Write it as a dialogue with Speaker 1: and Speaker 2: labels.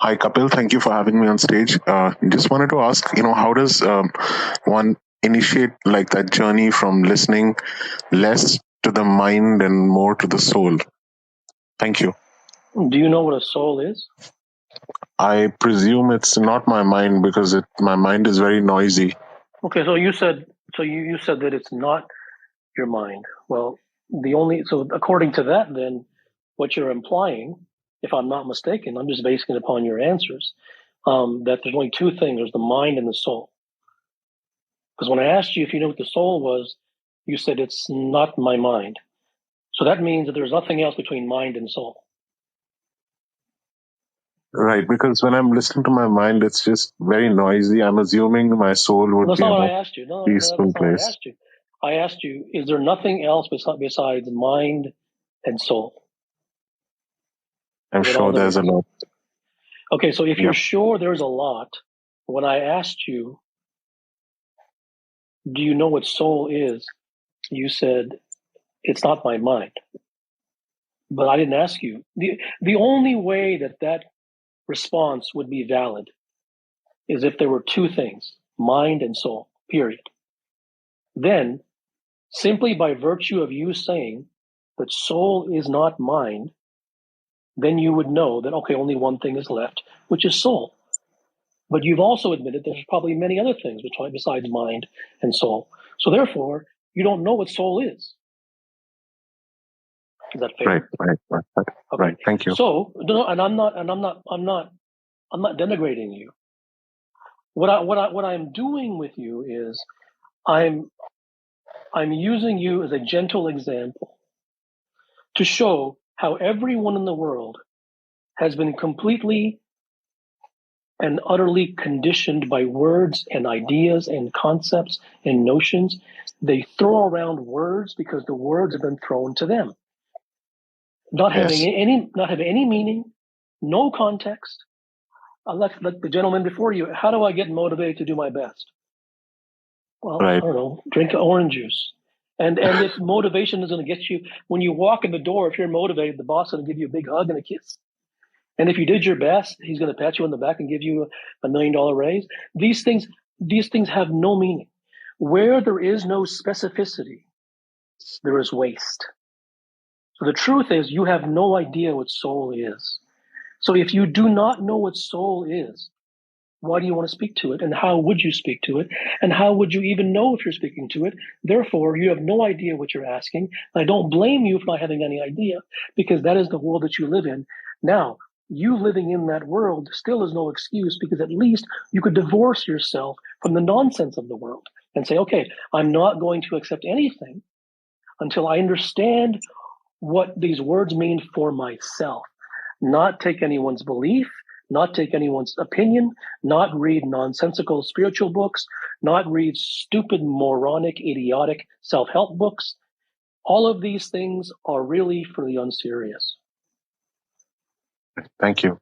Speaker 1: Hi, Kapil. Thank you for having me on stage. Just wanted to ask, how does one initiate like that journey from listening less to the mind and more to the soul? Thank you.
Speaker 2: Do you know what a soul is?
Speaker 1: I presume it's not my mind because my mind is very noisy.
Speaker 2: Okay, so you said that it's not your mind. Well, according to that, then what you're implying, if I'm not mistaken, I'm just basing it upon your answers, that there's only two things: there's the mind and the soul. Because when I asked you if you knew what the soul was, you said it's not my mind. So that means that there's nothing else between mind and soul.
Speaker 1: Right, because when I'm listening to my mind, it's just very noisy. I'm assuming my soul would
Speaker 2: That's
Speaker 1: be
Speaker 2: not
Speaker 1: a
Speaker 2: what I
Speaker 1: more
Speaker 2: asked you. No,
Speaker 1: peaceful
Speaker 2: that's not what I
Speaker 1: place.
Speaker 2: asked you. I asked you, is there nothing else besides mind and soul?
Speaker 1: I'm
Speaker 2: Is it all
Speaker 1: sure
Speaker 2: there
Speaker 1: there's a
Speaker 2: is?
Speaker 1: lot.
Speaker 2: Okay, so if
Speaker 1: Yeah.
Speaker 2: you're sure there's a lot, when I asked you, do you know what soul is? You said, it's not my mind. But I didn't ask you. The only way that response would be valid is if there were two things, mind and soul, period. Then, simply by virtue of you saying that soul is not mind, then you would know that, okay, only one thing is left, which is soul. But you've also admitted there's probably many other things besides mind and soul. So therefore, you don't know what soul is. Is that fair?
Speaker 1: Right.
Speaker 2: Okay.
Speaker 1: Right. Thank you.
Speaker 2: So, no, and I'm not denigrating you. What I'm doing with you is I'm using you as a gentle example to show how everyone in the world has been completely and utterly conditioned by words and ideas and concepts and notions. They throw around words because the words have been thrown to them, not having any meaning, no context. Like the gentleman before you, how do I get motivated to do my best? Well,
Speaker 1: Right.
Speaker 2: I don't know, drink orange juice. And if motivation is going to get you, when you walk in the door, if you're motivated, the boss is going to give you a big hug and a kiss. And if you did your best, he's going to pat you on the back and give you $1 million raise. These things have no meaning. Where there is no specificity, there is waste. So the truth is, you have no idea what soul is. So if you do not know what soul is, why do you want to speak to it? And how would you speak to it? And how would you even know if you're speaking to it? Therefore, you have no idea what you're asking. I don't blame you for not having any idea, because that is the world that you live in. Now, you living in that world still is no excuse, because at least you could divorce yourself from the nonsense of the world and say, okay, I'm not going to accept anything until I understand what these words mean for myself. Not take anyone's belief, not take anyone's opinion, not read nonsensical spiritual books, not read stupid, moronic, idiotic self-help books. All of these things are really for the unserious.
Speaker 1: Thank you.